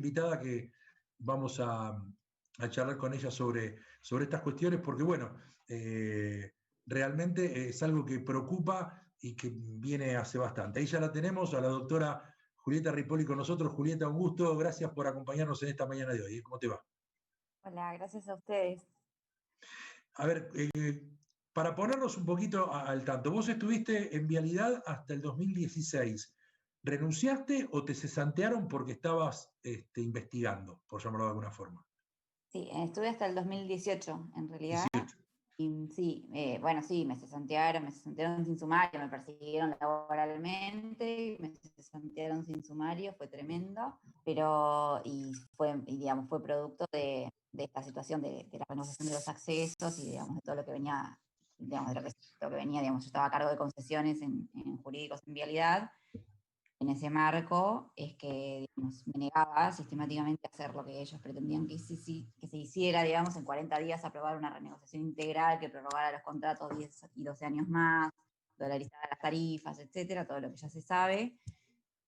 invitada que vamos a charlar con ella sobre estas cuestiones, porque bueno, realmente es algo que preocupa y que viene hace bastante. Ahí ya la tenemos, a la doctora Julieta Ripoll con nosotros. Julieta, un gusto, gracias por acompañarnos en esta mañana de hoy. ¿Cómo te va? Hola, gracias a ustedes. A ver, para ponernos un poquito al tanto, vos estuviste en Vialidad hasta el 2016. ¿Renunciaste o te cesantearon porque estabas investigando, por llamarlo de alguna forma? Sí, estuve hasta el 2018, en realidad. 18. Y sí, bueno, sí, me cesantearon sin sumario, me persiguieron laboralmente, me cesantearon sin sumario, fue tremendo, pero, digamos, fue producto de esta situación de la renovación de los accesos y, digamos, de todo lo que venía, digamos, de lo que venía, digamos, yo estaba a cargo de concesiones en jurídicos en vialidad. En ese marco es que, digamos, me negaba sistemáticamente a hacer lo que ellos pretendían que se hiciera, digamos, en 40 días aprobar una renegociación integral que prorrogara los contratos 10 y 12 años más, dolarizara las tarifas, etcétera, todo lo que ya se sabe.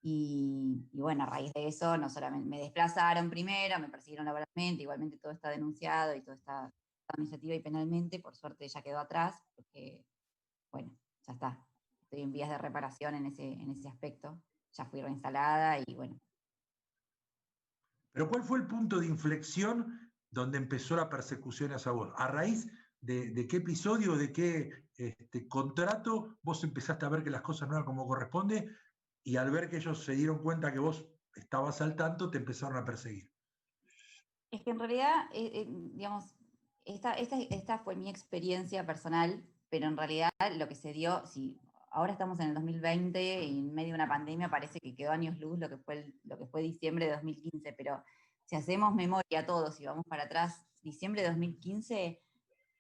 Y bueno, a raíz de eso, no solamente me desplazaron primero, me persiguieron laboralmente, igualmente todo está denunciado y todo está administrativa y penalmente, por suerte ya quedó atrás, porque, bueno, ya está. Estoy en vías de reparación en ese aspecto. Ya fui reinstalada y bueno. Pero ¿cuál fue el punto de inflexión donde empezó la persecución hacia vos? ¿A raíz de qué episodio, de qué contrato vos empezaste a ver que las cosas no eran como corresponde y al ver que ellos se dieron cuenta que vos estabas al tanto, te empezaron a perseguir? Es que en realidad, digamos, esta fue mi experiencia personal, pero en realidad lo que se dio, si ahora estamos en el 2020 y en medio de una pandemia parece que quedó años luz lo que fue diciembre de 2015, pero si hacemos memoria todos y vamos para atrás, diciembre de 2015,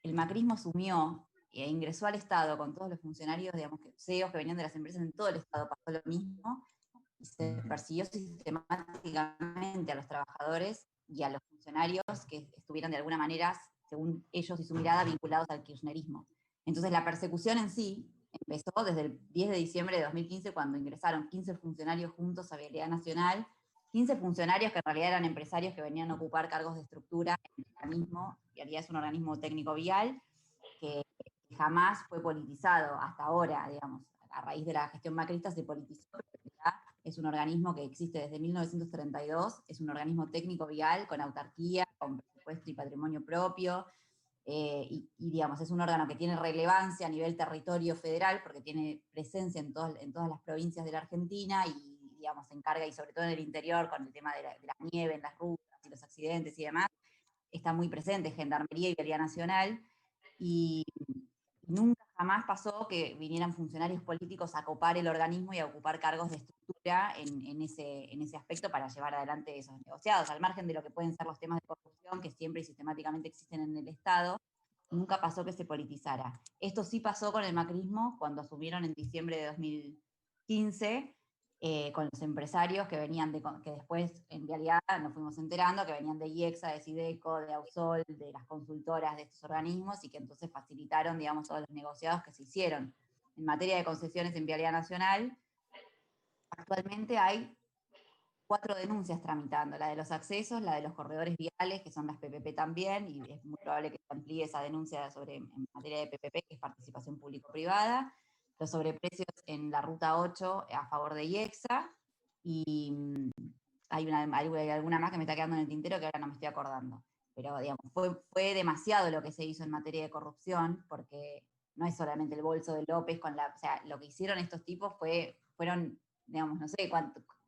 el macrismo asumió e ingresó al Estado con todos los funcionarios, digamos, CEOs que venían de las empresas en todo el Estado, pasó lo mismo, y se persiguió sistemáticamente a los trabajadores y a los funcionarios que estuvieran de alguna manera, según ellos y su mirada, vinculados al kirchnerismo. Entonces la persecución en sí empezó desde el 10 de diciembre de 2015, cuando ingresaron 15 funcionarios juntos a Vialidad Nacional, 15 funcionarios que en realidad eran empresarios que venían a ocupar cargos de estructura en el organismo. Vialidad es un organismo técnico vial que jamás fue politizado hasta ahora, digamos, a raíz de la gestión macrista se politizó, pero en realidad es un organismo que existe desde 1932, es un organismo técnico vial con autarquía, con presupuesto y patrimonio propio, digamos, es un órgano que tiene relevancia a nivel territorio federal porque tiene presencia en todas las provincias de la Argentina y, digamos, se encarga, y sobre todo en el interior, con el tema de la nieve en las rutas y los accidentes y demás, está muy presente Gendarmería y Vialidad Nacional, y nunca jamás pasó que vinieran funcionarios políticos a copar el organismo y a ocupar cargos de estructura en ese aspecto para llevar adelante esos negociados, al margen de lo que pueden ser los temas de corrupción que siempre y sistemáticamente existen en el Estado. Nunca pasó que se politizara. Esto sí pasó con el macrismo cuando asumieron en diciembre de 2015, con los empresarios que venían que después en realidad nos fuimos enterando que venían de IEXA, de Sideco, de Ausol, de las consultoras de estos organismos, y que entonces facilitaron, digamos, todos los negociados que se hicieron. En materia de concesiones en Vialidad Nacional, actualmente hay 4 denuncias tramitando: la de los accesos, la de los corredores viales, que son las PPP también, y es muy probable que se amplíe esa denuncia en materia de PPP, que es participación público-privada, los sobreprecios en la ruta 8 a favor de IEXA, y hay alguna más que me está quedando en el tintero que ahora no me estoy acordando. Pero, digamos, fue demasiado lo que se hizo en materia de corrupción, porque no es solamente el bolso de López o sea, lo que hicieron estos tipos fueron, digamos, no sé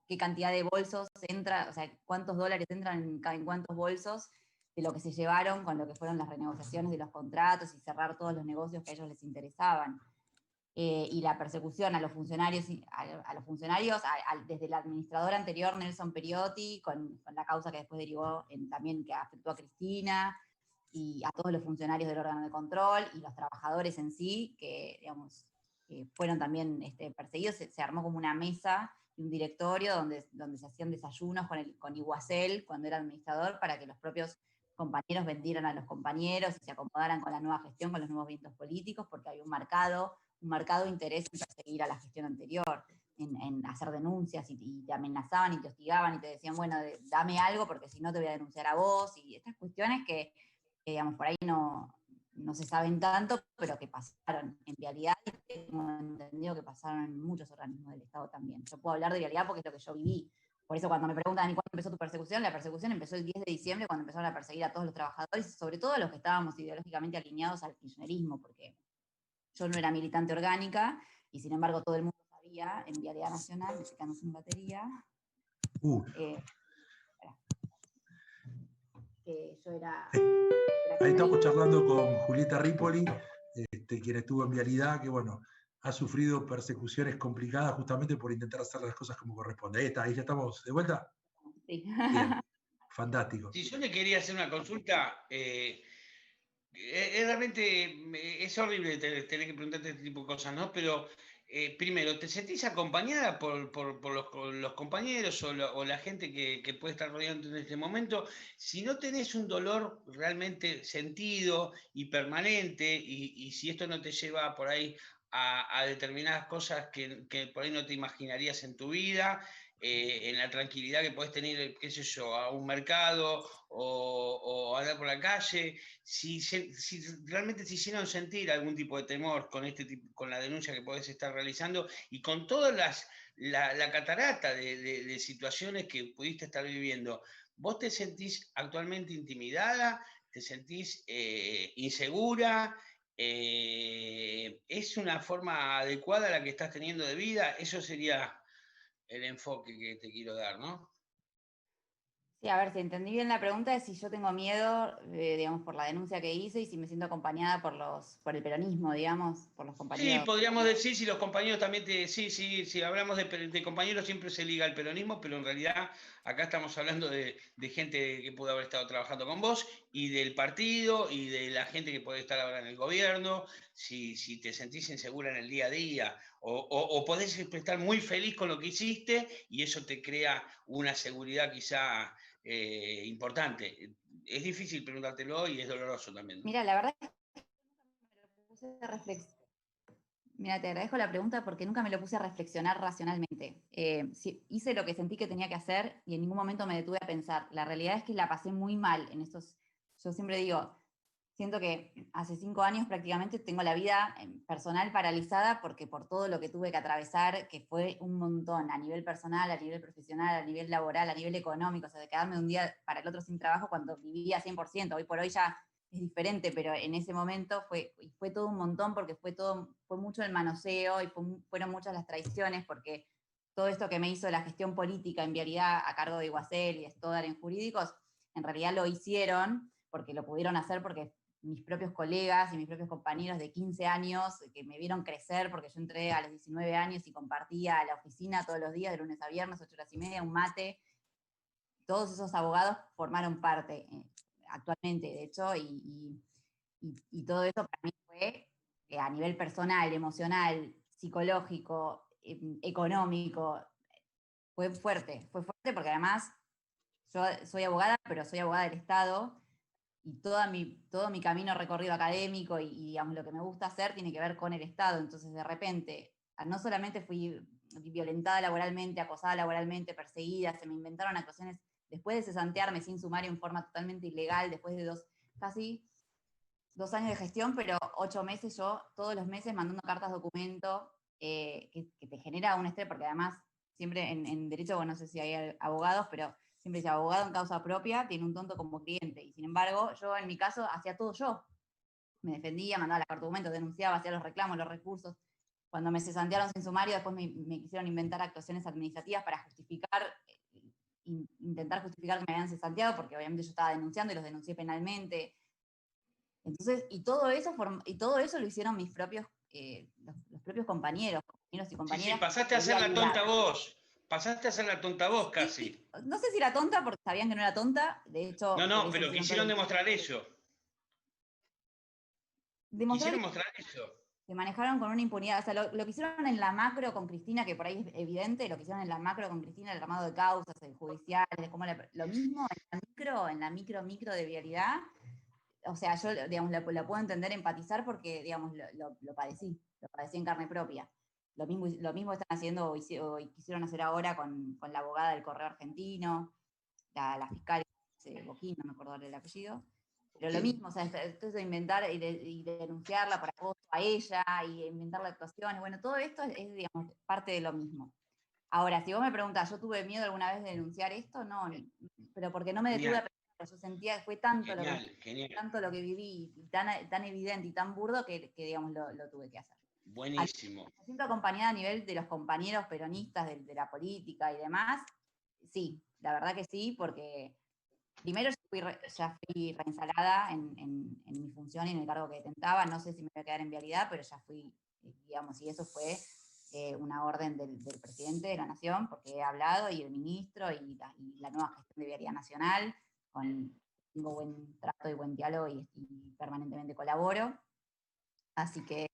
qué cantidad de bolsos entra, o sea, cuántos dólares entran en cuántos bolsos de lo que se llevaron con lo que fueron las renegociaciones de los contratos y cerrar todos los negocios que a ellos les interesaban. Y la persecución a los funcionarios, desde el administrador anterior, Nelson Periotti, con la causa que después derivó también que afectó a Cristina, y a todos los funcionarios del órgano de control, y los trabajadores en sí, que, digamos, fueron también perseguidos. Se armó como una mesa y un directorio donde se hacían desayunos con Iguacel, cuando era administrador, para que los propios compañeros vendieran a los compañeros y se acomodaran con la nueva gestión, con los nuevos vientos políticos, porque había un marcado interés en perseguir a la gestión anterior. en hacer denuncias y te amenazaban y te hostigaban y te decían, bueno, dame algo porque si no te voy a denunciar a vos, y estas cuestiones que digamos, por ahí no se saben tanto, pero que pasaron en Vialidad y tengo entendido que pasaron en muchos organismos del Estado también. Yo puedo hablar de Vialidad porque es lo que yo viví. Por eso cuando me preguntan, ¿y cuándo empezó tu persecución? La persecución empezó el 10 de diciembre cuando empezaron a perseguir a todos los trabajadores, sobre todo a los que estábamos ideológicamente alineados al kirchnerismo, porque yo no era militante orgánica y sin embargo todo el mundo sabía en Vialidad Nacional, me estoy quedando sin batería, que yo era... Ahí estamos charlando con Julieta Ripoli, quien estuvo en Vialidad, que bueno, ha sufrido persecuciones complicadas justamente por intentar hacer las cosas como corresponde. Ahí ya estamos de vuelta. Sí. Bien, fantástico. Si yo le quería hacer una consulta, realmente es horrible tener que preguntarte este tipo de cosas, ¿no? Pero primero, ¿te sentís acompañada por los compañeros o la gente que puede estar rodeando en este momento? Si no tenés un dolor realmente sentido y permanente, y si esto no te lleva por ahí a determinadas cosas que por ahí no te imaginarías en tu vida, en la tranquilidad que podés tener, qué sé yo, a un mercado o andar por la calle, si realmente se hicieron sentir algún tipo de temor con con la denuncia que podés estar realizando y con todas la catarata de situaciones que pudiste estar viviendo, ¿vos te sentís actualmente intimidada? ¿Te sentís insegura? ¿Es una forma adecuada la que estás teniendo de vida? Eso sería el enfoque que te quiero dar, ¿no? Sí, a ver, si entendí bien la pregunta es si yo tengo miedo, digamos, por la denuncia que hice y si me siento acompañada por el peronismo, digamos, por los Sí, compañeros. podríamos decir si los compañeros también si hablamos de compañeros siempre se liga al peronismo, pero en realidad acá estamos hablando de gente que pudo haber estado trabajando con vos y del partido y de la gente que puede estar ahora en el gobierno, si te sentís insegura en el día a día o podés estar muy feliz con lo que hiciste y eso te crea una seguridad quizá importante. Es difícil preguntártelo y es doloroso también, ¿no? Mira, la verdad es que nunca me lo puse a Mira, te agradezco la pregunta porque nunca me lo puse a reflexionar racionalmente. Sí, hice lo que sentí que tenía que hacer y en ningún momento me detuve a pensar. La realidad es que la pasé muy mal en estos. Yo siempre digo, siento que hace 5 años prácticamente tengo la vida personal paralizada porque por todo lo que tuve que atravesar, que fue un montón, a nivel personal, a nivel profesional, a nivel laboral, a nivel económico, o sea, de quedarme un día para el otro sin trabajo cuando vivía 100%. Hoy por hoy ya es diferente, pero en ese momento fue todo un montón porque fue mucho el manoseo y fueron muchas las traiciones porque todo esto que me hizo la gestión política en Vialidad a cargo de Iguacel y de Stoddard en jurídicos, en realidad lo hicieron porque lo pudieron hacer porque mis propios colegas y mis propios compañeros de 15 años que me vieron crecer, porque yo entré a los 19 años y compartía a la oficina todos los días, de lunes a viernes, 8 horas y media, un mate. Todos esos abogados formaron parte actualmente, de hecho, y todo eso para mí fue a nivel personal, emocional, psicológico, económico, fue fuerte porque además yo soy abogada, pero soy abogada del Estado, y todo mi camino recorrido académico digamos, lo que me gusta hacer tiene que ver con el Estado. Entonces, de repente, no solamente fui violentada laboralmente, acosada laboralmente, perseguida, se me inventaron actuaciones después de cesantearme sin sumario en forma totalmente ilegal, después de casi 2 años de gestión, pero 8 meses yo, todos los meses mandando cartas documento, que te genera un estrés, porque además, siempre en derecho, bueno, no sé si hay abogados, pero siempre dice abogado en causa propia, tiene un tonto como cliente. Y sin embargo, yo en mi caso hacía todo yo. Me defendía, mandaba la carta documento, denunciaba, hacía los reclamos, los recursos. Cuando me cesantearon sin sumario, después me quisieron inventar actuaciones administrativas para justificar, intentar justificar que me habían cesanteado, porque obviamente yo estaba denunciando y los denuncié penalmente. Entonces, y todo eso lo hicieron mis propios, los propios compañeros y Sí, compañeras. pasaste a ser la tonta voz. Pasaste a ser la tonta voz casi. Sí, no sé si era tonta porque sabían que no era tonta, de hecho, por No, eso pero hicieron quisieron demostrar eso. demostrar Quisieron mostrar eso. que manejaron con una impunidad. O sea, lo que hicieron en la macro con Cristina, que por ahí es evidente, lo que hicieron en la macro con Cristina, el armado de causas, el judicial, lo mismo en la micro de vialidad. O sea, yo, digamos, lo puedo entender, empatizar porque, digamos, lo padecí en carne propia. Lo mismo están haciendo o quisieron hacer ahora con la abogada del Correo Argentino, la fiscal Boquín, no me acuerdo el apellido. Pero lo mismo, o sea, esto de inventar y denunciarla por acoso a ella y inventar actuaciones, bueno, todo esto es, digamos, parte de lo mismo. Ahora, si vos me preguntás, ¿yo tuve miedo alguna vez de denunciar esto? No, pero porque no me detuve a pensar, yo sentía que fue tanto, tanto lo que viví, y tan evidente y tan burdo que digamos, lo tuve que hacer. Buenísimo. Me siento acompañada a nivel de los compañeros peronistas de la política y demás, sí, la verdad que sí, porque primero ya fui reinstalada en mi función y en el cargo que detentaba, no sé si me voy a quedar en vialidad, pero ya fui, digamos, y eso fue una orden del presidente de la Nación, porque he hablado, y el ministro, y la nueva gestión de vialidad nacional, tengo buen trato y buen diálogo y permanentemente colaboro. Así que,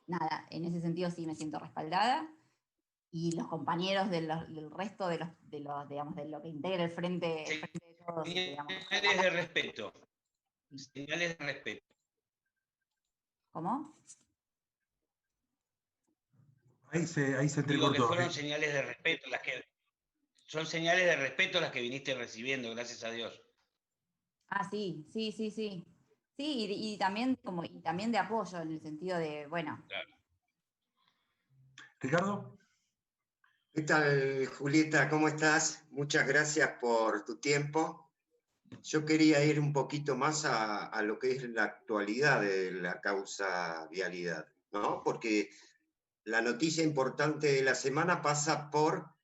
nada, en ese sentido sí me siento respaldada. Y los compañeros del resto de los, digamos, de lo que integra el frente de todos, digamos. Señales de respeto. Señales de respeto. ¿Cómo? Ahí se entrecortó. Digo que fueron señales de respeto son señales de respeto las que viniste recibiendo, gracias a Dios. Ah, sí. Sí, y también de apoyo, en el sentido de, bueno. Claro. Ricardo. ¿Qué tal, Julieta? ¿Cómo estás? Muchas gracias por tu tiempo. Yo quería ir un poquito más a lo que es la actualidad de la causa vialidad, ¿no? Porque la noticia importante de la semana pasa por,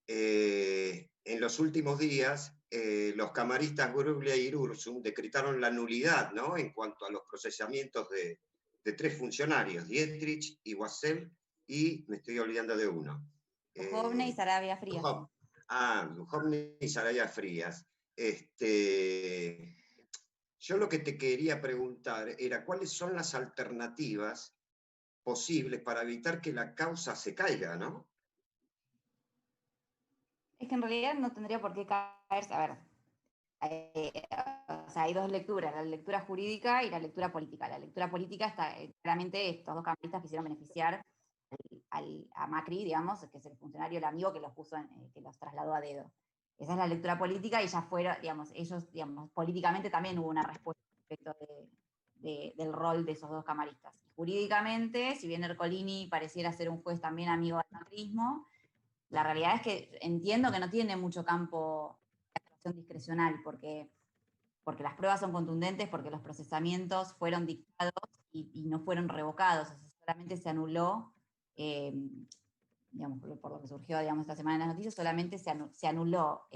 en los últimos días, los camaristas Grublia y Irursum decretaron la nulidad, ¿no? En cuanto a los procesamientos de 3 funcionarios, Dietrich, Iguacel y me estoy olvidando de uno. Duhovne y Saravia Frías. Duhovne y Saravia Frías. Yo lo que te quería preguntar era cuáles son las alternativas posibles para evitar que la causa se caiga, ¿no? Es que en realidad no tendría por qué caerse. A ver, o sea, hay dos lecturas, la lectura jurídica y la lectura política. La lectura política está claramente estos dos camaristas quisieron beneficiar a Macri, digamos, que es el funcionario, el amigo que los que los trasladó a dedo. Esa es la lectura política y ya fuera, digamos, ellos, digamos, políticamente también hubo una respuesta respecto del rol de esos dos camaristas. Y jurídicamente, si bien Ercolini pareciera ser un juez también amigo del macrismo, la realidad es que entiendo que no tiene mucho campo de actuación discrecional, porque las pruebas son contundentes, porque los procesamientos fueron dictados y no fueron revocados, o sea, solamente se anuló, digamos, por lo que surgió, digamos, esta semana en las noticias, solamente se anuló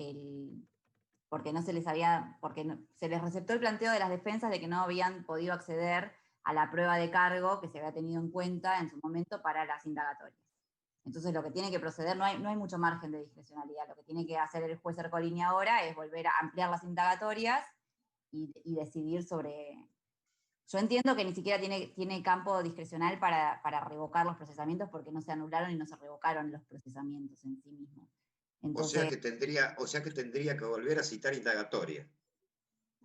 porque no se les se les receptó el planteo de las defensas de que no habían podido acceder a la prueba de cargo que se había tenido en cuenta en su momento para las indagatorias. Entonces lo que tiene que proceder, no hay mucho margen de discrecionalidad, lo que tiene que hacer el juez Ercolini ahora es volver a ampliar las indagatorias y decidir sobre... Yo entiendo que ni siquiera tiene campo discrecional para revocar los procesamientos porque no se anularon y no se revocaron los procesamientos en sí mismos. Entonces, o sea que tendría que volver a citar indagatoria.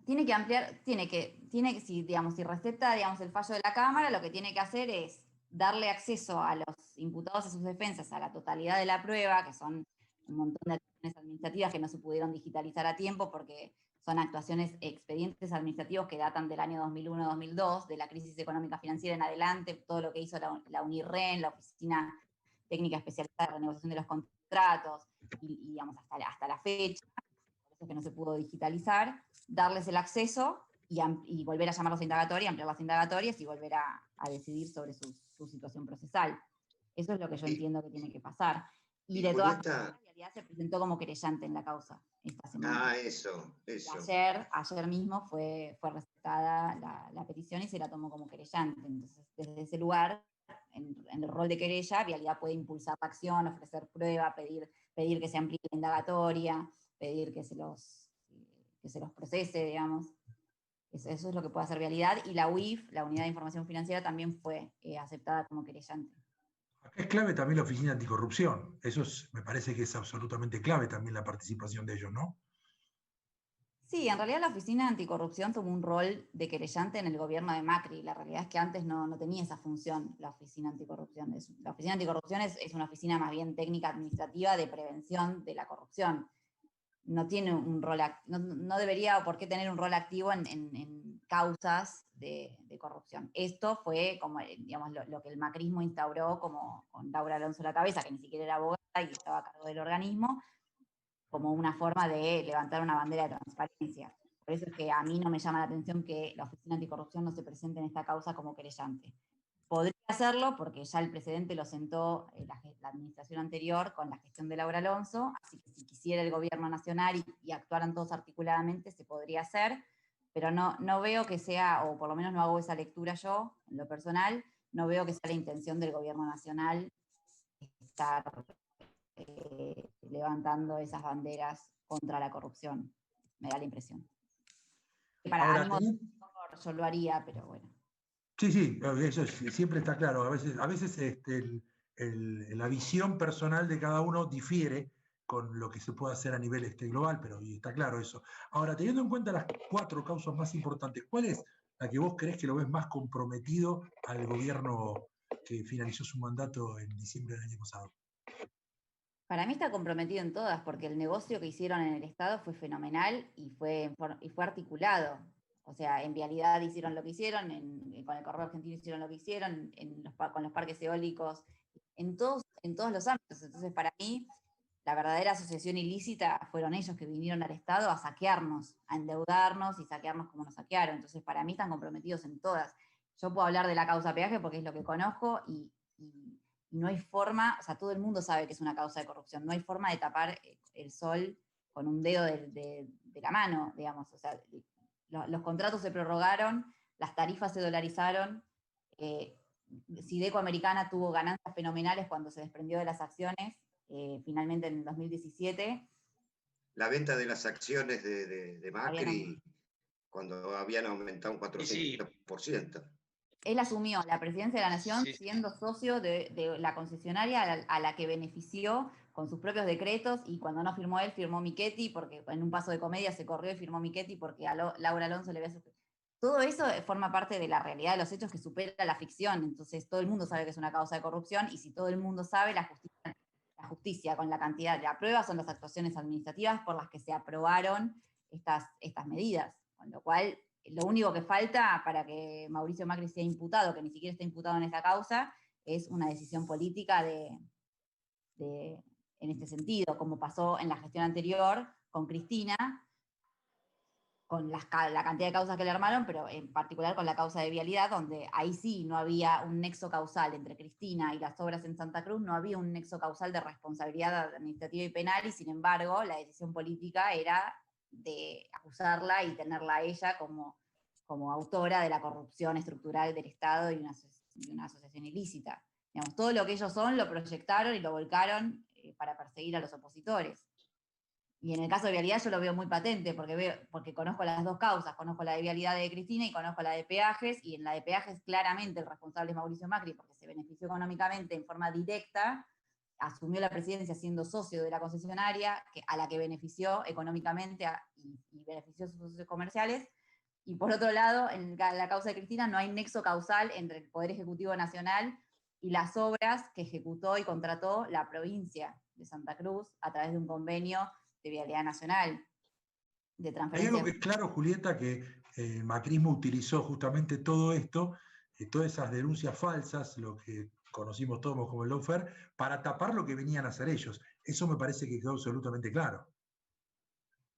Tiene que ampliar, si receta, digamos, el fallo de la Cámara, lo que tiene que hacer es darle acceso a los imputados y sus defensas a la totalidad de la prueba, que son un montón de acciones administrativas que no se pudieron digitalizar a tiempo porque son expedientes administrativos que datan del año 2001-2002, de la crisis económica financiera en adelante, todo lo que hizo la UNIREN, la Oficina Técnica Especializada de Renegociación de los Contratos, y digamos, hasta la fecha, por eso que no se pudo digitalizar, darles el acceso y volver a llamarlos a indagatoria, ampliar las indagatorias y volver a decidir sobre su situación procesal. Eso es lo que yo entiendo que tiene que pasar. Y de todas maneras, en realidad se presentó como querellante en la causa esta semana. Ah, eso. Ayer mismo fue recitada la petición y se la tomó como querellante. Entonces, desde ese lugar, en el rol de querella, Vialidad puede impulsar la acción, ofrecer prueba, pedir que se amplíe la indagatoria, pedir que se los procese, digamos. Eso es lo que puede hacer Vialidad. Y la UIF, la Unidad de Información Financiera, también fue aceptada como querellante. Acá es clave también la Oficina Anticorrupción. Me parece que es absolutamente clave también la participación de ellos, ¿no? Sí, en realidad la Oficina Anticorrupción tomó un rol de querellante en el gobierno de Macri. La realidad es que antes no tenía esa función la Oficina Anticorrupción. La Oficina Anticorrupción es una oficina más bien técnica administrativa de prevención de la corrupción. No tiene un rol, no debería o por qué tener un rol activo en causas de corrupción. Esto fue como, digamos, lo que el macrismo instauró como con Laura Alonso a la cabeza, que ni siquiera era abogada y estaba a cargo del organismo, como una forma de levantar una bandera de transparencia. Por eso es que a mí no me llama la atención que la Oficina Anticorrupción no se presente en esta causa como querellante. Podría hacerlo porque ya el precedente lo sentó la administración anterior con la gestión de Laura Alonso, así que si quisiera el gobierno nacional y actuaran todos articuladamente, se podría hacer, pero no veo que sea, o por lo menos no hago esa lectura yo, en lo personal, no veo que sea la intención del gobierno nacional estar levantando esas banderas contra la corrupción. Me da la impresión. Para Ahora, mí, yo lo haría, pero bueno. sí, eso siempre está claro. A veces la visión personal de cada uno difiere con lo que se puede hacer a nivel global, pero está claro eso. Ahora, teniendo en cuenta las 4 causas más importantes, ¿cuál es la que vos creés que lo ves más comprometido al gobierno que finalizó su mandato en diciembre del año pasado? Para mí está comprometido en todas, porque el negocio que hicieron en el Estado fue fenomenal y fue articulado. O sea, en vialidad hicieron lo que hicieron, con el correo argentino hicieron lo que hicieron, con los parques eólicos, en todos los ámbitos. Entonces, para mí, la verdadera asociación ilícita fueron ellos que vinieron al Estado a saquearnos, a endeudarnos y saquearnos como nos saquearon. Entonces, para mí están comprometidos en todas. Yo puedo hablar de la causa peaje porque es lo que conozco y no hay forma, o sea, todo el mundo sabe que es una causa de corrupción, no hay forma de tapar el sol con un dedo de la mano, digamos. O sea, los contratos se prorrogaron, las tarifas se dolarizaron, Sideco Americana tuvo ganancias fenomenales cuando se desprendió de las acciones, finalmente en el 2017. La venta de las acciones de Macri cuando habían aumentado un 400%. Él asumió la presidencia de la Nación siendo socio de la concesionaria a la que benefició con sus propios decretos, y cuando no firmó él, firmó Michetti, porque en un paso de comedia se corrió y firmó Michetti porque a Laura Alonso le había... Todo eso forma parte de la realidad de los hechos que supera la ficción. Entonces todo el mundo sabe que es una causa de corrupción, y si todo el mundo sabe, la justicia con la cantidad de la prueba son las actuaciones administrativas por las que se aprobaron estas medidas, con lo cual lo único que falta para que Mauricio Macri sea imputado, que ni siquiera está imputado en esta causa, es una decisión política en este sentido, como pasó en la gestión anterior con Cristina, con la cantidad de causas que le armaron, pero en particular con la causa de vialidad, donde ahí sí no había un nexo causal entre Cristina y las obras en Santa Cruz, no había un nexo causal de responsabilidad administrativa y penal, y sin embargo la decisión política era de acusarla y tenerla a ella como autora de la corrupción estructural del Estado y una asociación ilícita. Digamos, todo lo que ellos son lo proyectaron y lo volcaron para perseguir a los opositores. Y en el caso de vialidad yo lo veo muy patente, porque conozco las dos causas, conozco la de vialidad de Cristina y conozco la de peajes, y en la de peajes claramente el responsable es Mauricio Macri, porque se benefició económicamente en forma directa, asumió la presidencia siendo socio de la concesionaria, a la que benefició económicamente y benefició sus socios comerciales. Y por otro lado, en la causa de Cristina no hay nexo causal entre el Poder Ejecutivo Nacional y las obras que ejecutó y contrató la provincia de Santa Cruz a través de un convenio de vialidad nacional, de transferencia. Hay algo que es claro, Julieta, que el macrismo utilizó justamente todo esto, todas esas denuncias falsas, lo que conocimos todos como el lawfare, para tapar lo que venían a hacer ellos. Eso me parece que quedó absolutamente claro.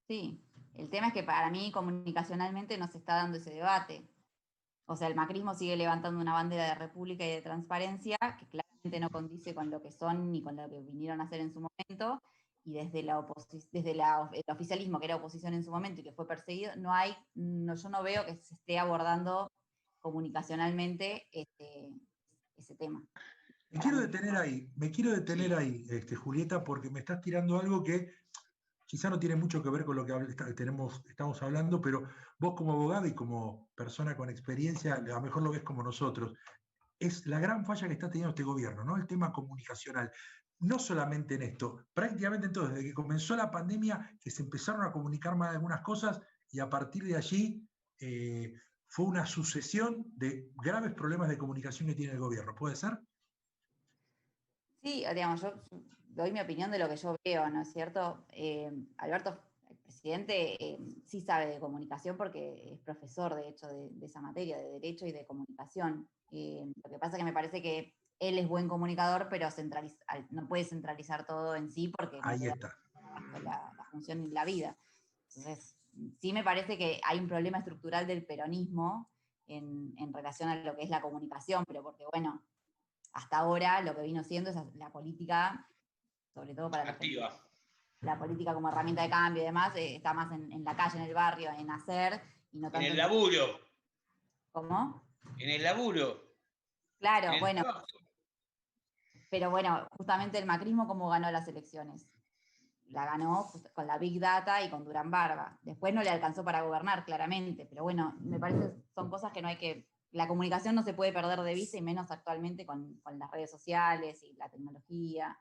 Sí, el tema es que para mí comunicacionalmente no se está dando ese debate. O sea, el macrismo sigue levantando una bandera de república y de transparencia que claramente no condice con lo que son ni con lo que vinieron a hacer en su momento, y desde el oficialismo, que era oposición en su momento y que fue perseguido, yo no veo que se esté abordando comunicacionalmente ese tema. Me quiero detener ahí, Julieta, porque me estás tirando algo que quizá no tiene mucho que ver con lo que estamos hablando, pero vos como abogado y como persona con experiencia, a lo mejor lo ves como nosotros. Es la gran falla que está teniendo este gobierno, ¿no? El tema comunicacional. No solamente en esto, prácticamente en todo, desde que comenzó la pandemia, que se empezaron a comunicar más de algunas cosas, y a partir de allí fue una sucesión de graves problemas de comunicación que tiene el gobierno. ¿Puede ser? Sí, digamos, yo doy mi opinión de lo que yo veo, ¿no es cierto? Alberto, el presidente, sí sabe de comunicación porque es profesor, de hecho, de esa materia, de Derecho y de Comunicación. Lo que pasa es que me parece que él es buen comunicador, pero no puede centralizar todo en sí porque no Ahí le da está. la función ni la vida. Entonces, sí me parece que hay un problema estructural del peronismo en relación a lo que es la comunicación, pero porque, bueno, hasta ahora lo que vino siendo es la política, sobre todo para la gente, Activa. la política como herramienta de cambio y demás, está más en la calle, en el barrio, en hacer, y no En tanto el en... laburo. ¿Cómo? En el laburo. En Claro, el bueno, trabajo. pero bueno, justamente el macrismo cómo ganó las elecciones. La ganó con la Big Data y con Durán Barba. Después no le alcanzó para gobernar, claramente, pero bueno, me parece que son cosas que no hay que... La comunicación no se puede perder de vista, y menos actualmente con las redes sociales y la tecnología.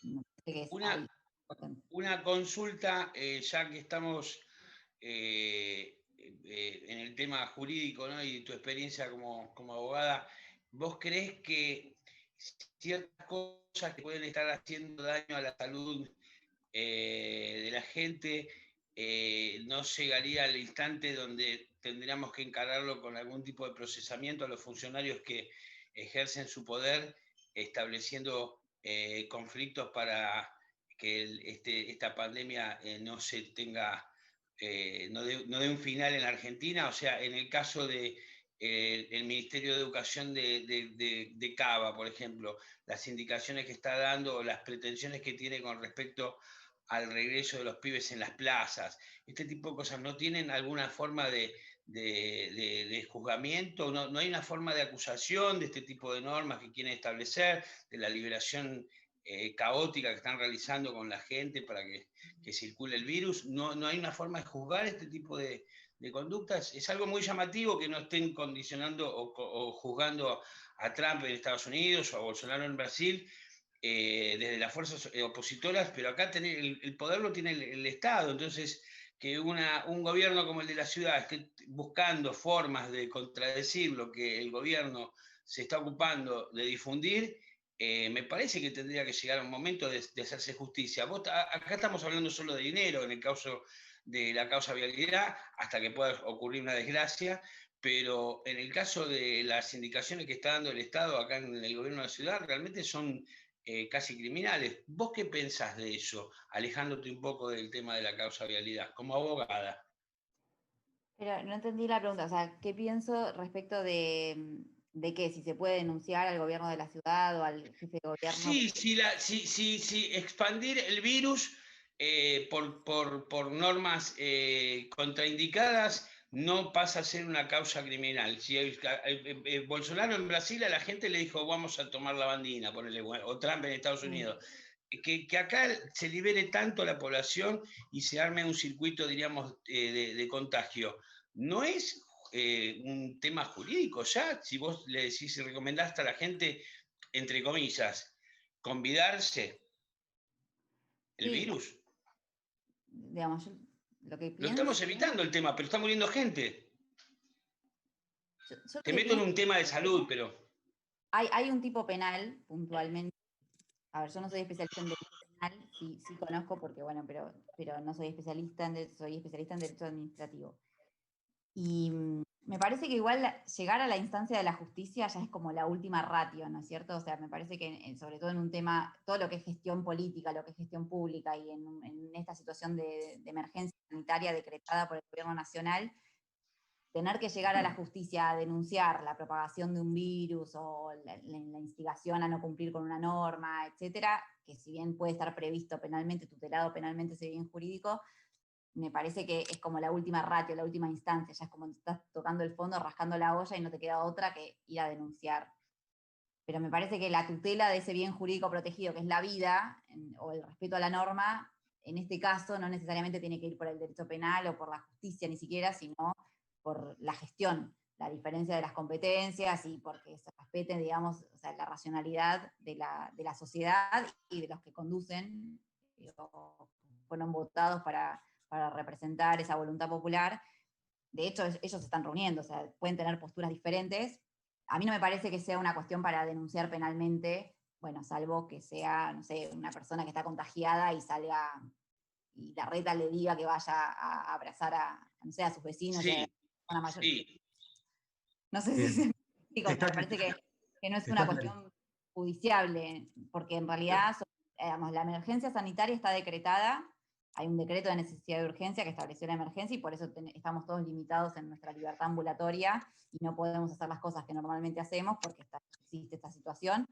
Me parece que es ahí. Una consulta, ya que estamos en el tema jurídico, ¿no? Y tu experiencia como abogada, ¿vos creés que ciertas cosas que pueden estar haciendo daño a la salud de la gente no llegaría al instante donde tendríamos que encararlo con algún tipo de procesamiento a los funcionarios que ejercen su poder, estableciendo conflictos para que esta pandemia no se tenga, no dé un final en la Argentina? O sea, en el caso de el Ministerio de Educación de Cava, por ejemplo, las indicaciones que está dando, las pretensiones que tiene con respecto al regreso de los pibes en las plazas, este tipo de cosas, ¿no tienen alguna forma de juzgamiento? ¿No hay una forma de acusación de este tipo de normas que quieren establecer, de la liberación caótica que están realizando con la gente para que circule el virus? ¿No hay una forma de juzgar este tipo de conductas? Es algo muy llamativo que no estén condicionando o juzgando a Trump en Estados Unidos o a Bolsonaro en Brasil, desde las fuerzas opositoras, pero acá el poder lo tiene el Estado. Entonces, que un gobierno como el de la ciudad esté buscando formas de contradecir lo que el gobierno se está ocupando de difundir, me parece que tendría que llegar a un momento de hacerse justicia. Acá estamos hablando solo de dinero en el caso de la causa vialidad, hasta que pueda ocurrir una desgracia, pero en el caso de las indicaciones que está dando el Estado acá en el gobierno de la ciudad, realmente son casi criminales. ¿Vos qué pensás de eso, alejándote un poco del tema de la causa vialidad, como abogada? Pero no entendí la pregunta, o sea, ¿qué pienso respecto de qué? Si se puede denunciar al gobierno de la ciudad o al jefe de gobierno. Sí, expandir el virus por normas contraindicadas no pasa a ser una causa criminal. Si Bolsonaro en Brasil a la gente le dijo vamos a tomar la bandina, ponele, o Trump en Estados Unidos, que acá se libere tanto la población y se arme un circuito, diríamos, de contagio, no es un tema jurídico ya. Si vos le decís y recomendaste a la gente, entre comillas, convidarse el Sí, virus. digamos, yo lo que Lo pienso, estamos evitando el tema, pero está muriendo gente. yo lo Te que meto en pienso, un tema de salud, pero... hay un tipo penal puntualmente. A ver, yo no soy especialista en derecho penal, sí conozco porque, bueno, pero no soy especialista soy especialista en derecho administrativo. Y me parece que igual llegar a la instancia de la justicia ya es como la última ratio, ¿no es cierto? O sea, me parece que sobre todo en un tema, todo lo que es gestión política, lo que es gestión pública, y en esta situación de emergencia sanitaria decretada por el gobierno nacional, tener que llegar a la justicia a denunciar la propagación de un virus o la instigación a no cumplir con una norma, etcétera, que si bien puede estar previsto penalmente, tutelado penalmente ese bien jurídico, me parece que es como la última ratio, la última instancia, ya es como estás tocando el fondo, rascando la olla y no te queda otra que ir a denunciar. Pero me parece que la tutela de ese bien jurídico protegido, que es la vida, o el respeto a la norma, en este caso no necesariamente tiene que ir por el derecho penal o por la justicia ni siquiera, sino por la gestión, la diferencia de las competencias y porque se respete, digamos, o sea, la racionalidad de la sociedad y de los que conducen o fueron votados para para representar esa voluntad popular. De hecho, ellos se están reuniendo, o sea, pueden tener posturas diferentes. A mí no me parece que sea una cuestión para denunciar penalmente, bueno, salvo que sea, no sé, una persona que está contagiada y salga, y la reta le diga que vaya a abrazar no sé, a sus vecinos. Sí, a la mayor. sí. No sé Bien. si se me explico, Está me parece que no es está una claro. cuestión judiciable, porque en realidad, digamos, la emergencia sanitaria está decretada, hay un decreto de necesidad de urgencia que estableció la emergencia y por eso estamos todos limitados en nuestra libertad ambulatoria y no podemos hacer las cosas que normalmente hacemos porque existe esta situación.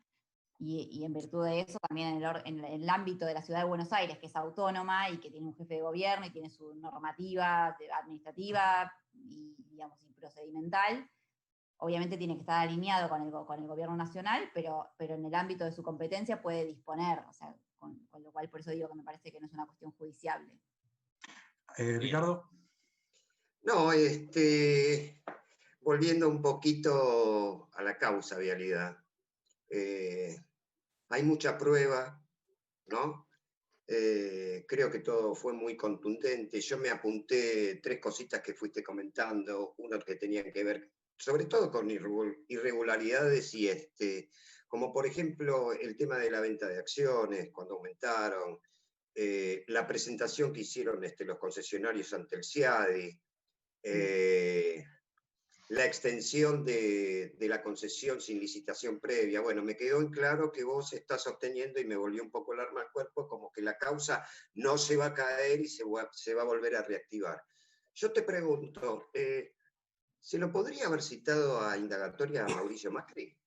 Y en virtud de eso, también en el ámbito de la ciudad de Buenos Aires, que es autónoma y que tiene un jefe de gobierno y tiene su normativa administrativa y, digamos, y procedimental, obviamente tiene que estar alineado con el gobierno nacional, pero en el ámbito de su competencia puede disponer, o sea, con lo cual por eso digo que me parece que no es una cuestión judiciable. Ricardo. No, volviendo un poquito a la causa vialidad. Hay mucha prueba, ¿no? Creo que todo fue muy contundente. Yo me apunté 3 cositas que fuiste comentando, uno que tenían que ver sobre todo con irregularidades y como por ejemplo el tema de la venta de acciones, cuando aumentaron, la presentación que hicieron los concesionarios ante el CIADI, la extensión de la concesión sin licitación previa. Bueno, me quedó en claro que vos estás sosteniendo, y me volvió un poco el arma al cuerpo, como que la causa no se va a caer y se va a volver a reactivar. Yo te pregunto, ¿se lo podría haber citado a indagatoria a Mauricio Macri?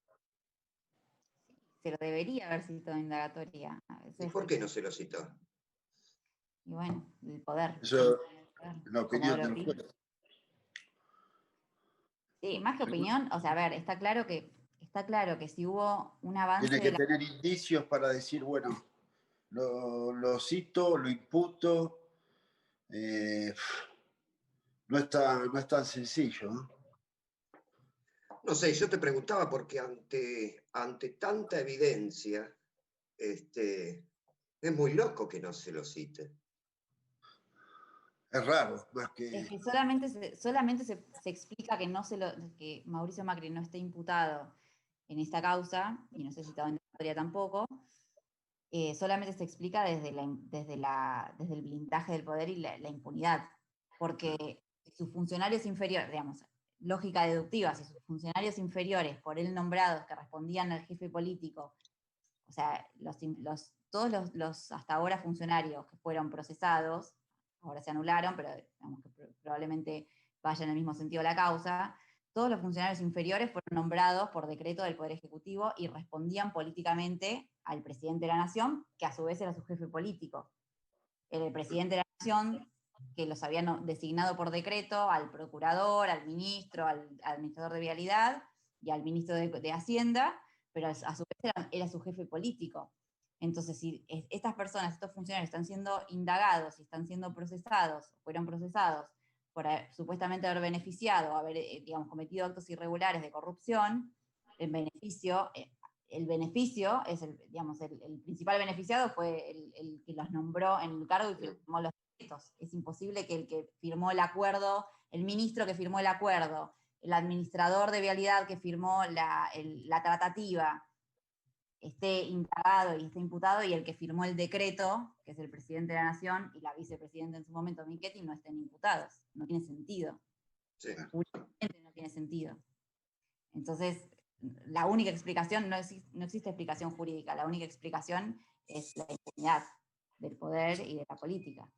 Se lo debería haber citado indagatoria. ¿Y por qué no se lo citó? Y bueno, el poder. Eso, la opinión del juez. Sí, más que opinión, o sea, a ver, está claro que si hubo un avance. Tiene que tener indicios para decir, bueno, lo cito, lo imputo. No es tan sencillo, ¿no? No sé, yo te preguntaba porque ante tanta evidencia, es muy loco que no se lo cite. Es raro, más que... Es que solamente se explica que Mauricio Macri no esté imputado en esta causa, y no sé si estaba en indagatoria tampoco, solamente se explica desde el blindaje del poder y la impunidad, porque sus funcionarios inferiores, digamos, lógica deductiva, si sus funcionarios inferiores por él nombrados que respondían al jefe político, o sea, todos los hasta ahora funcionarios que fueron procesados, ahora se anularon, pero digamos que probablemente vaya en el mismo sentido la causa, todos los funcionarios inferiores fueron nombrados por decreto del Poder Ejecutivo y respondían políticamente al presidente de la Nación, que a su vez era su jefe político. Era el presidente de la Nación, que los habían designado por decreto al procurador, al ministro, al administrador de vialidad y al ministro de Hacienda, pero a su vez era su jefe político. Entonces, si estas personas, estos funcionarios están siendo indagados y están siendo procesados, fueron procesados por supuestamente haber beneficiado, haber, digamos, cometido actos irregulares de corrupción, el beneficio es, digamos, el principal beneficiado fue el que los nombró en el cargo y firmó los decretos. Es imposible que el que firmó el acuerdo, el ministro que firmó el acuerdo, el administrador de vialidad que firmó la tratativa, esté indagado y esté imputado, y el que firmó el decreto, que es el presidente de la Nación, y la vicepresidenta en su momento, Michetti, no estén imputados. No tiene sentido. Sí. Jurídicamente no tiene sentido. Entonces, la única explicación, no existe explicación jurídica, la única explicación es la impunidad del poder y de la política.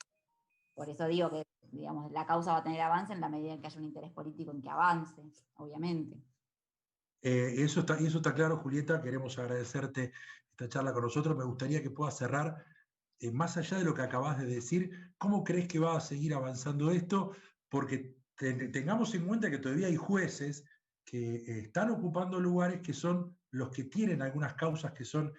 Por eso digo que, digamos, la causa va a tener avance en la medida en que haya un interés político en que avance, obviamente. Eso está claro, Julieta. Queremos agradecerte esta charla con nosotros. Me gustaría que puedas cerrar, más allá de lo que acabas de decir, ¿cómo crees que va a seguir avanzando esto? Porque tengamos en cuenta que todavía hay jueces que están ocupando lugares que son los que tienen algunas causas que son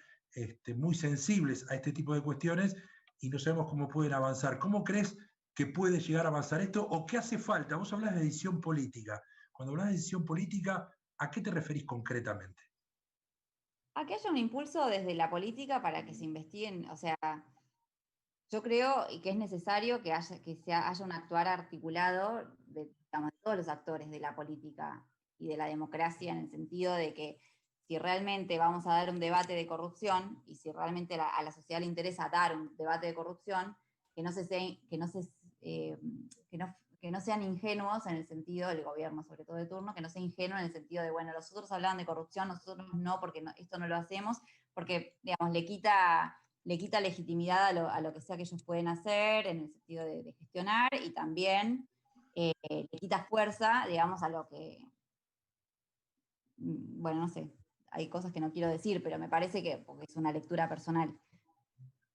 muy sensibles a este tipo de cuestiones y no sabemos cómo pueden avanzar. ¿Cómo crees que puede llegar a avanzar esto? ¿O qué hace falta? Vos hablas de decisión política. Cuando hablas de decisión política, ¿a qué te referís concretamente? A que haya un impulso desde la política para que se investiguen, o sea, Yo creo que es necesario que haya un actuar articulado digamos, de todos los actores de la política y de la democracia, en el sentido de que si realmente vamos a dar un debate de corrupción y si realmente a la sociedad le interesa dar un debate de corrupción, que no sean ingenuos en el sentido del gobierno, sobre todo de turno, que no sea ingenuo en el sentido de, bueno, los otros hablaban de corrupción, nosotros no, porque esto no lo hacemos, porque, digamos, le quita legitimidad a lo que sea que ellos pueden hacer en el sentido de gestionar, y también le quita fuerza, digamos, a lo que, bueno, no sé, hay cosas que no quiero decir, pero me parece que, porque es una lectura personal,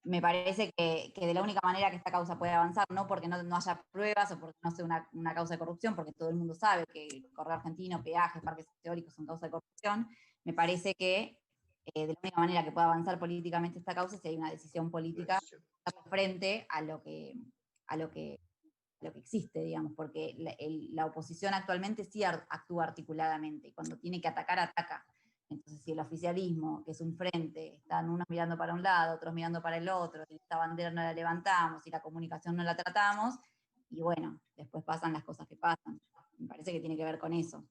me parece que de la única manera que esta causa puede avanzar, no porque no haya pruebas o porque no sea una causa de corrupción, porque todo el mundo sabe que el correo argentino, peajes, parques teóricos son causa de corrupción, me parece que de la única manera que pueda avanzar políticamente esta causa es si hay una decisión política frente a lo que existe, digamos, porque la oposición actualmente sí actúa articuladamente, y cuando tiene que atacar, ataca. Entonces, si el oficialismo, que es un frente, están unos mirando para un lado, otros mirando para el otro, y esta bandera no la levantamos, y la comunicación no la tratamos, y bueno, después pasan las cosas que pasan. Me parece que tiene que ver con eso.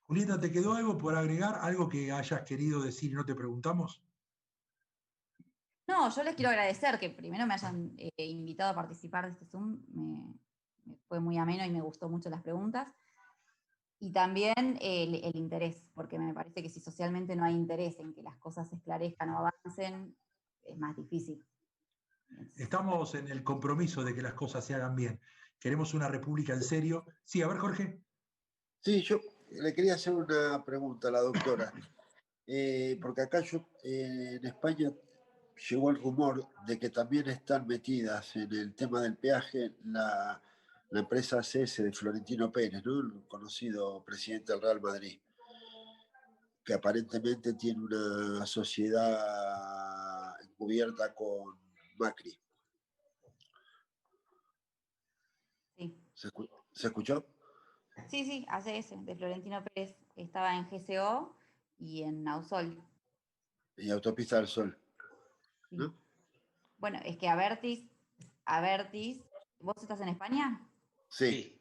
Julieta, ¿te quedó algo por agregar? ¿Algo que hayas querido decir y no te preguntamos? No, yo les quiero agradecer que primero me hayan invitado a participar de este Zoom. Me fue muy ameno y me gustó mucho las preguntas. Y también el interés, porque me parece que si socialmente no hay interés en que las cosas se esclarezcan o avancen, es más difícil. Estamos en el compromiso de que las cosas se hagan bien. Queremos una república en serio. Sí, a ver, Jorge. Sí, yo le quería hacer una pregunta a la doctora, porque acá en España llegó el rumor de que también están metidas en el tema del peaje la empresa ACS de Florentino Pérez, ¿no? El conocido presidente del Real Madrid, que aparentemente tiene una sociedad encubierta con Macri. Sí. ¿Se escuchó? Sí, ACS, de Florentino Pérez, estaba en GCO y en Ausol. Y Autopista del Sol, ¿no? Sí. Bueno, es que Abertis, ¿vos estás en España? Sí,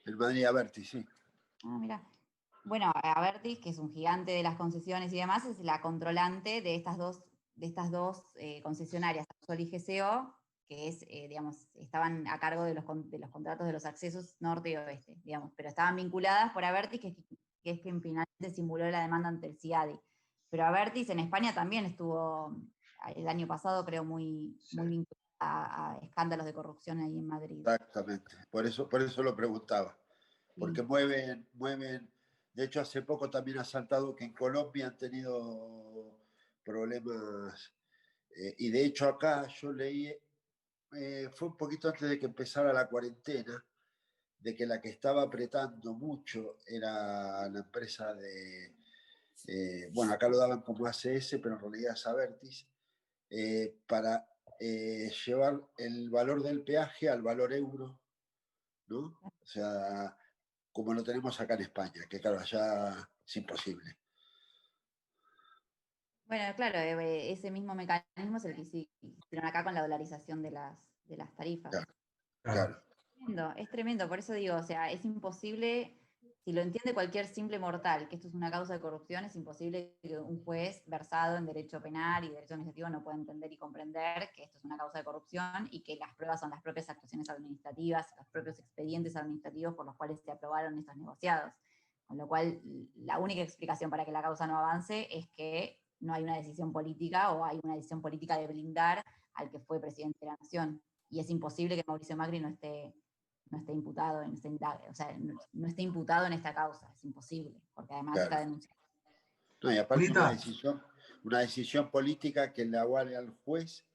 el Madrid Abertis, sí. Ah, mira. Bueno, Abertis, que es un gigante de las concesiones y demás, es la controlante de estas dos concesionarias, Sol y GCO, que es, digamos, estaban a cargo de los contratos de los accesos norte y oeste, digamos, pero estaban vinculadas por Abertis, que es quien finalmente simuló la demanda ante el CIADI. Pero Abertis en España también estuvo el año pasado, creo, muy vinculada a escándalos de corrupción ahí en Madrid. Exactamente, por eso lo preguntaba, porque mueven, de hecho hace poco también ha saltado que en Colombia han tenido problemas, y de hecho acá yo leí, fue un poquito antes de que empezara la cuarentena, de que la que estaba apretando mucho era la empresa bueno, acá lo daban como ACS, pero en realidad es Abertis, para llevar el valor del peaje al valor euro, ¿no? O sea, como lo tenemos acá en España, que claro, allá es imposible. Bueno, claro, ese mismo mecanismo es el que hicieron acá con la dolarización de las tarifas. Claro. Es tremendo, por eso digo, o sea, es imposible, si lo entiende cualquier simple mortal, que esto es una causa de corrupción, es imposible que un juez versado en derecho penal y derecho administrativo no pueda entender y comprender que esto es una causa de corrupción y que las pruebas son las propias actuaciones administrativas, los propios expedientes administrativos por los cuales se aprobaron estos negociados. Con lo cual, la única explicación para que la causa no avance es que no hay una decisión política o hay una decisión política de blindar al que fue presidente de la nación. Y es imposible que Mauricio Macri no esté imputado, no esté imputado en esta causa, es imposible, porque además está denunciado. No, y aparte una decisión política que le avale al juez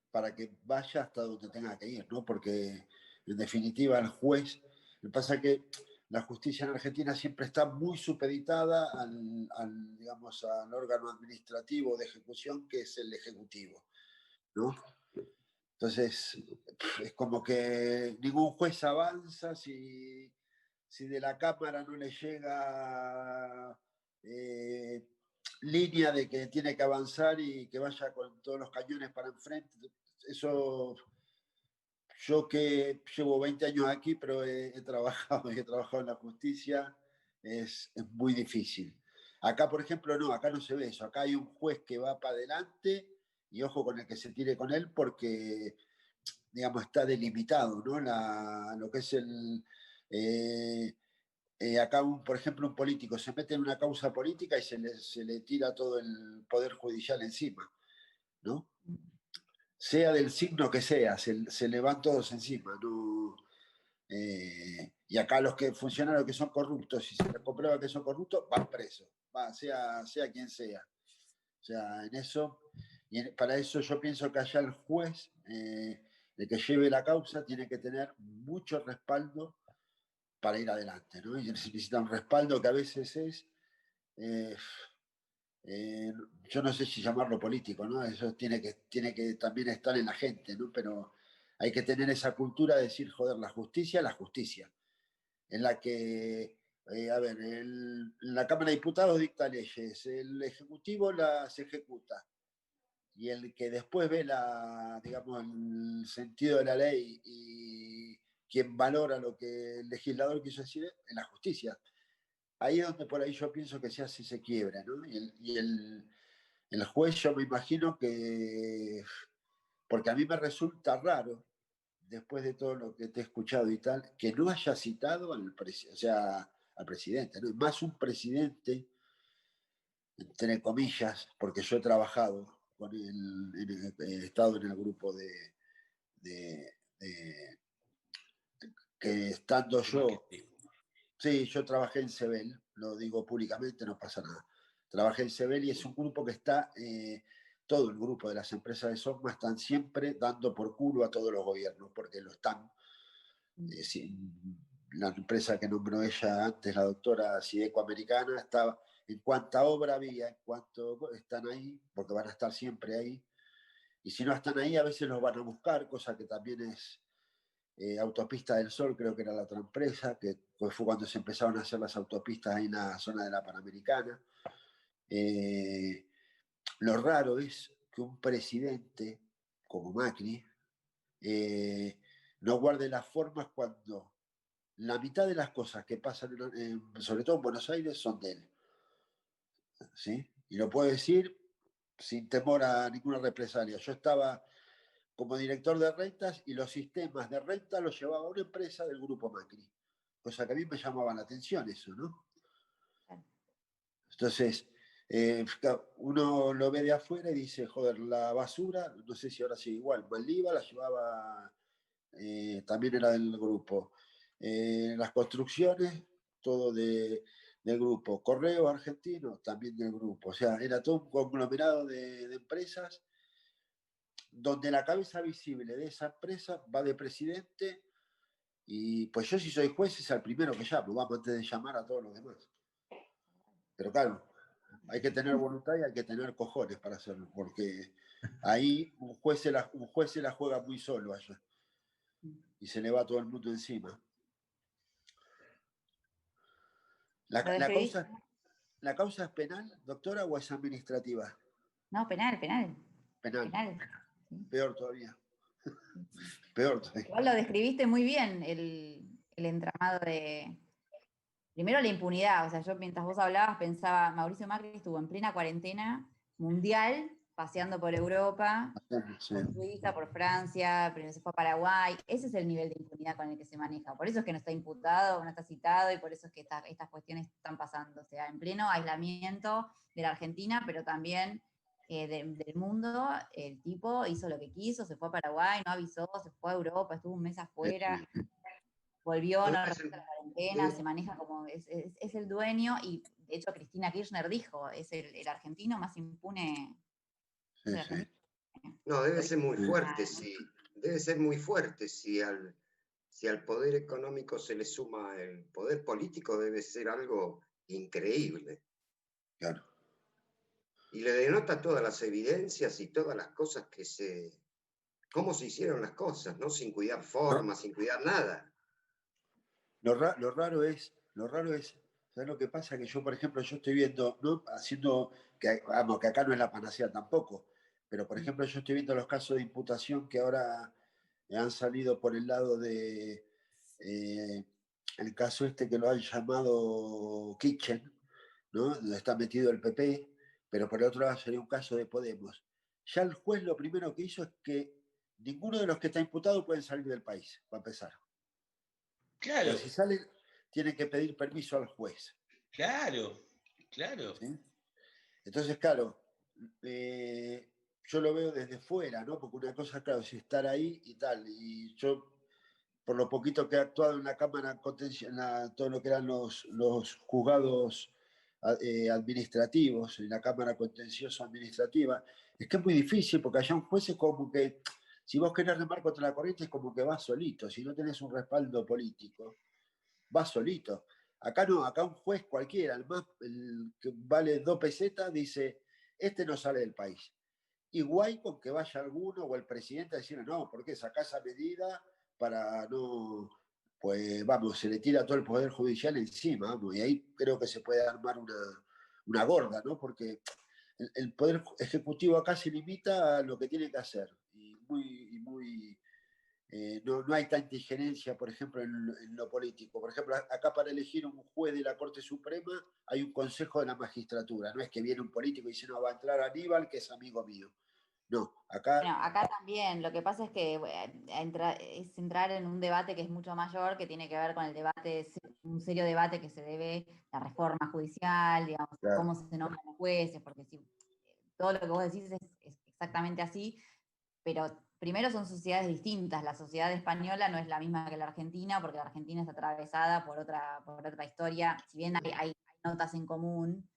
para que vaya hasta donde tenga que ir, ¿no? Porque en definitiva el juez, lo que pasa es que la justicia en Argentina siempre está muy supeditada digamos, al órgano administrativo de ejecución, que es el Ejecutivo, ¿no? Entonces, es como que ningún juez avanza si de la Cámara no le llega línea de que tiene que avanzar y que vaya con todos los cañones para enfrente. eso, yo que llevo 20 años aquí, pero he trabajado en la justicia, es muy difícil. Acá, por ejemplo, no, acá no se ve eso. Acá hay un juez que va para adelante y ojo con el que se tire con él porque, digamos, está delimitado, ¿no? Lo que es acá, por ejemplo, un político se mete en una causa política y se le tira todo el poder judicial encima, ¿no? Sea del signo que sea, se le van todos encima, ¿no? Y acá los funcionarios que son corruptos, si se les comprueba que son corruptos, van presos, sea quien sea. O sea, en eso, para eso yo pienso que allá el juez, el que lleve la causa, tiene que tener mucho respaldo para ir adelante, ¿no? Y se necesita un respaldo que a veces es, eh, yo no sé si llamarlo político, ¿no? Eso tiene que también estar en la gente, ¿no? Pero hay que tener esa cultura de decir, joder, la justicia, en la que, a ver, la Cámara de Diputados dicta leyes, el Ejecutivo las ejecuta, y el que después ve digamos, el sentido de la ley y quien valora lo que el legislador quiso decir en la justicia. Ahí es donde por ahí yo pienso que se hace ese quiebre, ¿no? El juez yo me imagino que, porque a mí me resulta raro, después de todo lo que te he escuchado y tal, que no haya citado al presidente, ¿no? Más un presidente, entre comillas, porque yo he trabajado he estado en el grupo de que estando yo, sí, yo trabajé en Sebel, lo digo públicamente, no pasa nada. Trabajé en Sebel y es un grupo que está, todo el grupo de las empresas de Sogma están siempre dando por culo a todos los gobiernos, porque lo están. La empresa que nombró ella antes, la doctora Sideco Americana, estaba en cuánta obra había, en cuánto están ahí, porque van a estar siempre ahí. Y si no están ahí, a veces los van a buscar, cosa que también es Autopista del Sol, creo que era la otra empresa, que fue cuando se empezaron a hacer las autopistas ahí en la zona de la Panamericana. Lo raro es que un presidente como Macri no guarde las formas cuando la mitad de las cosas que pasan, sobre todo en Buenos Aires, son de él. ¿Sí? Y lo puedo decir sin temor a ninguna represalia. Yo estaba como director de rentas y los sistemas de renta los llevaba una empresa del grupo Macri. Cosa que a mí me llamaba la atención eso, ¿no? Entonces, uno lo ve de afuera y dice, joder, la basura, no sé si ahora sigue igual, Maldiva la llevaba, también era del grupo. Las construcciones, todo del grupo. Correo argentino, también del grupo. O sea, era todo un conglomerado de empresas donde la cabeza visible de esa empresa va de presidente y pues yo si soy juez es al primero que llamo, vamos antes de llamar a todos los demás. Pero claro, hay que tener voluntad y hay que tener cojones para hacerlo, porque ahí un juez se la juega muy solo allá y se le va todo el mundo encima. La causa es penal, doctora, o es administrativa? No, penal. Penal. Peor todavía. Peor todavía. Igual lo describiste muy bien, el entramado de... Primero la impunidad, o sea, yo mientras vos hablabas pensaba, Mauricio Macri estuvo en plena cuarentena mundial, paseando por Europa, Sí. por Suiza, por Francia, primero se fue a Paraguay. Ese es el nivel de impunidad con el que se maneja. Por eso es que no está imputado, no está citado, y por eso es que estas cuestiones están pasando. O sea, en pleno aislamiento de la Argentina, pero también del mundo, el tipo hizo lo que quiso, se fue a Paraguay, no avisó, se fue a Europa, estuvo un mes afuera, volvió, no respeta la cuarentena, se maneja como es el dueño, y de hecho Cristina Kirchner dijo, es el argentino más impune. Sí. No, debe ser muy fuerte, sí. Debe ser muy fuerte si al poder económico se le suma el poder político, debe ser algo increíble. Claro. Y le denota todas las evidencias y todas las cosas cómo se hicieron las cosas, ¿no? Sin cuidar forma, sin cuidar nada. Lo raro es, ¿sabes lo que pasa? Que yo, por ejemplo, yo estoy viendo, ¿no? Haciendo, vamos, que acá no es la panacea tampoco, Pero, por ejemplo, yo estoy viendo los casos de imputación que ahora han salido por el lado de el caso este que lo han llamado Kitchen, ¿no? Donde está metido el PP, pero por el otro lado sería un caso de Podemos. Ya el juez lo primero que hizo es que ninguno de los que está imputado pueden salir del país, para empezar. Claro. Pero si salen, tienen que pedir permiso al juez. Claro. ¿Sí? Entonces, claro, yo lo veo desde fuera, ¿no? Porque una cosa, claro, es estar ahí y tal. Y yo, por lo poquito que he actuado en la Cámara Contencioso, todo lo que eran los juzgados administrativos, en la Cámara Contencioso Administrativa, es que es muy difícil, porque allá un juez es como que, si vos querés remar contra la corriente, es como que vas solito. Si no tenés un respaldo político, vas solito. Acá no, acá un juez cualquiera, el que vale 2 pesetas, dice, este no sale del país. Igual con que vaya alguno o el presidente a decir, no, porque saca esa medida para no, pues vamos, se le tira todo el Poder Judicial encima, vamos, y ahí creo que se puede armar una gorda, ¿no? Porque el Poder Ejecutivo acá se limita a lo que tiene que hacer, y muy no hay tanta injerencia, por ejemplo, en lo político. Por ejemplo, acá para elegir un juez de la Corte Suprema hay un consejo de la magistratura. No es que viene un político y dice, no, va a entrar Aníbal, que es amigo mío. No, acá... Bueno, acá también, lo que pasa es que es entrar en un debate que es mucho mayor, que tiene que ver con el debate, un serio debate que se debe a la reforma judicial, digamos, Claro. cómo se nombran los jueces, porque si, todo lo que vos decís es exactamente así, pero primero son sociedades distintas. La sociedad española no es la misma que la argentina, porque la Argentina está atravesada por otra historia. Si bien hay notas en común,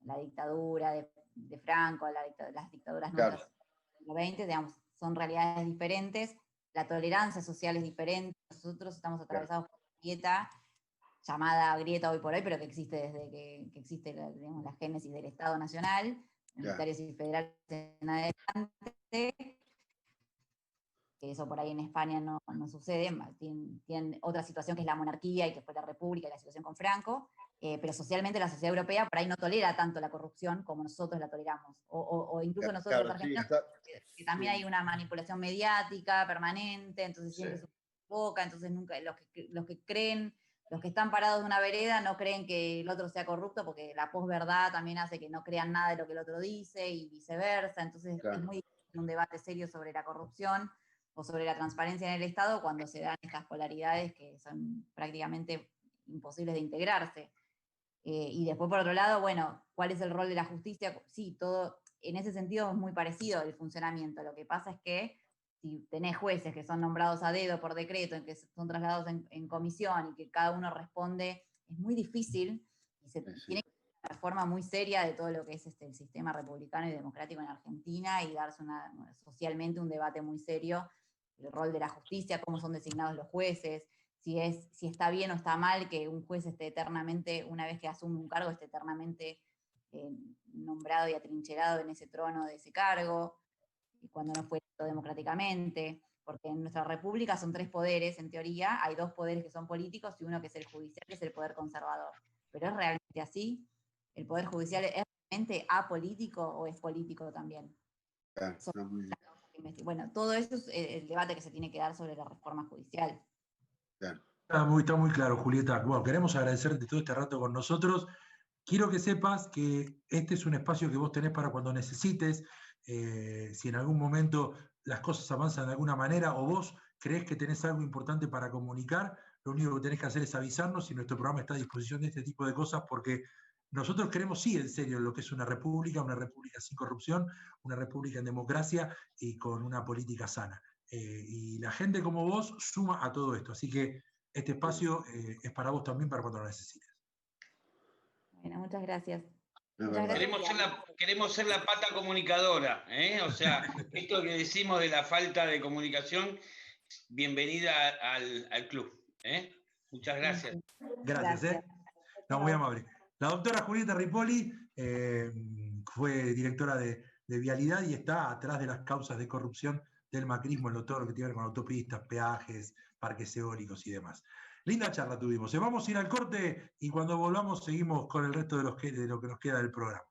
la dictadura de Franco, las dictaduras nuestras del siglo XX, digamos, son realidades diferentes, la tolerancia social es diferente. Nosotros estamos atravesados por una grieta llamada grieta hoy por hoy, pero que existe desde que existe digamos, la génesis del Estado Nacional, unitarios y federales en adelante. Que eso por ahí en España no sucede, tienen otra situación que es la monarquía y que fue la república y la situación con Franco, pero socialmente la sociedad europea por ahí no tolera tanto la corrupción como nosotros la toleramos, o incluso nosotros los argentinos, que también hay una manipulación mediática permanente, entonces siempre se equivoca, entonces nunca, los que creen, los que están parados de una vereda no creen que el otro sea corrupto, porque la posverdad también hace que no crean nada de lo que el otro dice y viceversa, entonces es muy difícil un debate serio sobre la corrupción o sobre la transparencia en el Estado cuando se dan estas polaridades que son prácticamente imposibles de integrarse. Y después, por otro lado, bueno, ¿cuál es el rol de la justicia? Sí, todo, en ese sentido es muy parecido el funcionamiento. Lo que pasa es que si tenés jueces que son nombrados a dedo por decreto, en que son trasladados en comisión y que cada uno responde, es muy difícil y se tiene que hacer una reforma muy seria de todo lo que es el sistema republicano y democrático en Argentina y darse socialmente un debate muy serio, el rol de la justicia, cómo son designados los jueces, si está bien o está mal que un juez esté eternamente, una vez que asume un cargo, esté eternamente nombrado y atrincherado en ese trono de ese cargo, cuando no fue electo democráticamente, porque en nuestra república son 3 poderes, en teoría, hay 2 poderes que son políticos y uno que es el judicial, que es el poder conservador. ¿Pero es realmente así? ¿El poder judicial es realmente apolítico o es político también? Bueno, todo eso es el debate que se tiene que dar sobre la reforma judicial. Claro. Está muy claro, Julieta. Bueno, queremos agradecerte todo este rato con nosotros. Quiero que sepas que este es un espacio que vos tenés para cuando necesites, si en algún momento las cosas avanzan de alguna manera o vos creés que tenés algo importante para comunicar, lo único que tenés que hacer es avisarnos y nuestro programa está a disposición de este tipo de cosas porque nosotros queremos sí en serio lo que es una república sin corrupción, una república en democracia y con una política sana. Y la gente como vos suma a todo esto. Así que este espacio es para vos también, para cuando lo necesites. Bueno, muchas gracias. Queremos ser la pata comunicadora, ¿eh? O sea, esto que decimos de la falta de comunicación, bienvenida al club, ¿eh? Muchas gracias. Gracias. No, muy amable. La doctora Julieta Rippoli fue directora de Vialidad y está atrás de las causas de corrupción del macrismo en todo lo que tiene que ver con autopistas, peajes, parques eólicos y demás. Linda charla tuvimos. Vamos a ir al corte y cuando volvamos seguimos con el resto de lo que nos queda del programa.